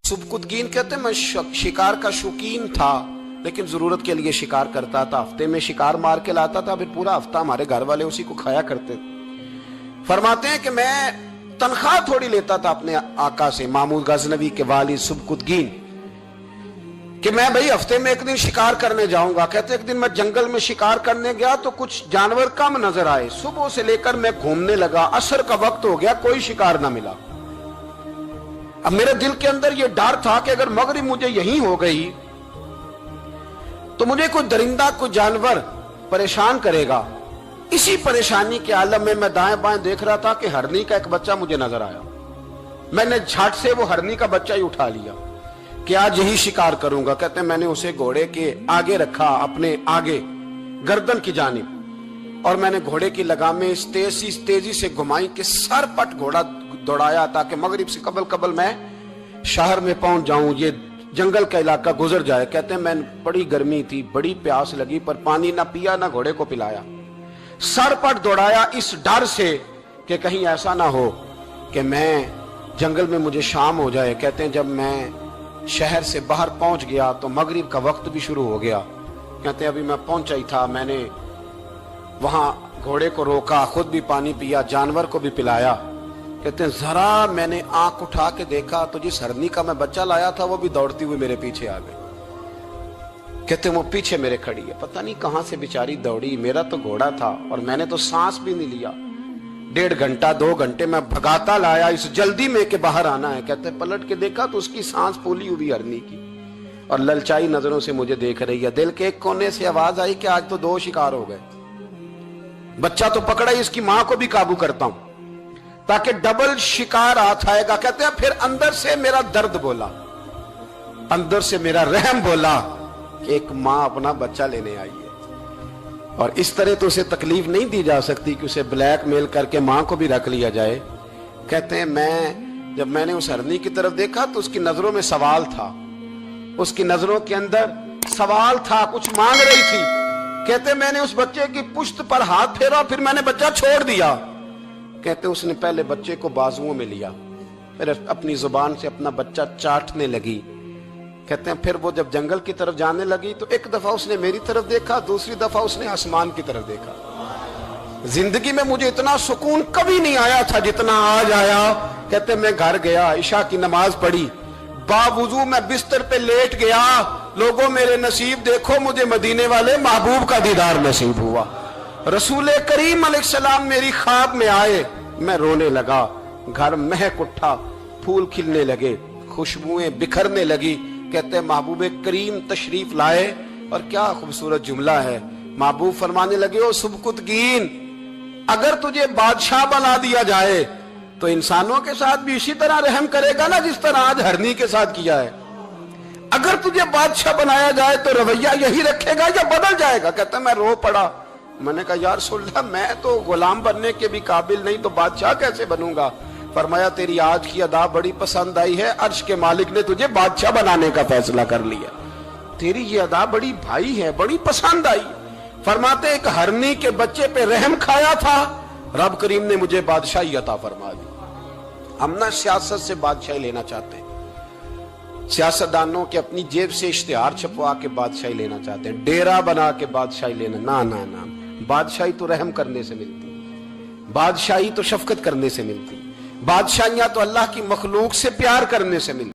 सुबकुतगीन कहते हैं मैं शिकार का शौकीन था, लेकिन जरूरत के लिए शिकार करता था। हफ्ते में शिकार मार के लाता था, फिर पूरा हफ्ता हमारे घर वाले उसी को खाया करते थे। फरमाते हैं कि मैं तनख्वाह थोड़ी लेता था अपने आका से, मामूद गजनवी के वालिद सुबकुतगीन, कि मैं भाई हफ्ते में एक दिन शिकार करने जाऊंगा। कहते एक दिन मैं जंगल में शिकार करने गया तो कुछ जानवर कम नजर आए। सुबह से लेकर मैं घूमने लगा, असर का वक्त हो गया, कोई शिकार ना मिला। अब मेरे दिल के अंदर यह डर था कि अगर मगरिब मुझे यहीं हो गई तो मुझे कोई दरिंदा, कोई जानवर परेशान करेगा। इसी परेशानी के आलम में मैं दाएं बाएं देख रहा था कि हरनी का एक बच्चा मुझे नजर आया। मैंने झट से वो हरनी का बच्चा ही उठा लिया कि आज यही शिकार करूंगा। कहते हैं मैंने उसे घोड़े के आगे रखा, अपने आगे गर्दन की जानिब, और मैंने घोड़े की लगामें इस तेजी से घुमाई कि सर पट घोड़ा दौड़ाया ताकि मगरिब से कबल मैं शहर में पहुंच जाऊं, ये जंगल का इलाका गुजर जाए। कहते हैं मैं बड़ी गर्मी थी, बड़ी प्यास लगी, पर पानी ना पिया ना घोड़े को पिलाया। सर पट दौड़ाया इस डर से कि कहीं ऐसा ना हो कि मैं जंगल में मुझे शाम हो जाए। कहते हैं जब मैं शहर से बाहर पहुंच गया तो मगरिब का वक्त भी शुरू हो गया। कहते हैं अभी मैं पहुंचा ही था, मैंने वहां घोड़े को रोका, खुद भी पानी पिया, जानवर को भी पिलाया। कहते हैं जरा मैंने आंख उठा के देखा तो जिस हरनी का मैं बच्चा लाया था वो भी दौड़ती हुई मेरे पीछे आ गई। कहते हैं वो पीछे मेरे खड़ी है, पता नहीं कहां से बेचारी दौड़ी। मेरा तो घोड़ा था और मैंने तो सांस भी नहीं लिया। 1.5 घंटा 2 घंटे मैं भगाता लाया इस जल्दी में कि बाहर आना है। कहते हैं पलट के देखा तो उसकी सांस फूली हुई हरनी की और ललचाई नजरों से मुझे देख रही है। दिल के एक कोने से आवाज आई कि आज तो 2 शिकार हो गए। बच्चा तो पकड़ा ही, इसकी मां को भी काबू करता हूं ताकि डबल शिकार हाथ आएगा। कहते हैं फिर अंदर से मेरा दर्द बोला, अंदर से मेरा रहम बोला कि एक मां अपना बच्चा लेने आई है और इस तरह तो उसे तकलीफ नहीं दी जा सकती कि उसे ब्लैकमेल करके मां को भी रख लिया जाए। कहते हैं जब मैंने उस हरनी की तरफ देखा तो उसकी नजरों में सवाल था, उसकी नजरों के अंदर सवाल था, कुछ मांग रही थी। कहते मैंने उस बच्चे की पुश्त पर हाथ फेरा, फिर मैंने बच्चा छोड़ दिया। कहते उसने पहले बच्चे को बाजुओं में लिया, फिर अपनी जुबान से अपना बच्चा चाटने लगी। कहते हैं फिर वो जब जंगल की तरफ जाने लगी तो एक दफा उसने मेरी तरफ देखा, दूसरी दफा उसने आसमान की तरफ देखा। जिंदगी में मुझे इतना सुकून कभी नहीं आया था जितना आज आया। कहते मैं घर गया, इशा की नमाज पढ़ी, बावुजू मैं बिस्तर पे लेट गया। लोगों मेरे नसीब देखो, मुझे मदीने वाले महबूब का दीदार नसीब हुआ। रसूल करीम अलैहिस्सलाम मेरी ख्वाब में आए, मैं रोने लगा। घर महक उठा, फूल खिलने लगे, खुशबुएं बिखरने लगी। कहते हैं महबूब करीम तशरीफ लाए और क्या खूबसूरत जुमला है। महबूब फरमाने लगे ओ सुबकुतगीन, अगर तुझे बादशाह बना दिया जाए तो इंसानों के साथ भी इसी तरह रहम करेगा ना जिस तरह आज हरनी के साथ किया है। अगर तुझे बादशाह बनाया जाए तो रवैया यही रखेगा या बदल जाएगा। कहता मैं रो पड़ा। मैंने कहा यार सुल्ला, मैं तो गुलाम बनने के भी काबिल नहीं, तो बादशाह कैसे बनूंगा। फरमाया तेरी आज की अदा बड़ी पसंद आई है, अर्श के मालिक ने तुझे बादशाह बनाने का फैसला कर लिया। तेरी ये अदा बड़ी भाई है, बड़ी पसंद आई। फरमाते एक हरनी के बच्चे पे रहम खाया था, रब करीम ने मुझे बादशाही अता फरमा दी। हम ना सियासत से बादशाही लेना चाहते हैं, सियासतदानों के अपनी जेब से इश्तिहार छपवा के बादशाही लेना चाहते हैं, डेरा बना के बादशाही लेना। ना ना ना, बादशाही तो रहम करने से मिलती, बादशाही तो शफकत करने से मिलती, बादशाहियां तो अल्लाह की मखलूक से प्यार करने से मिलती।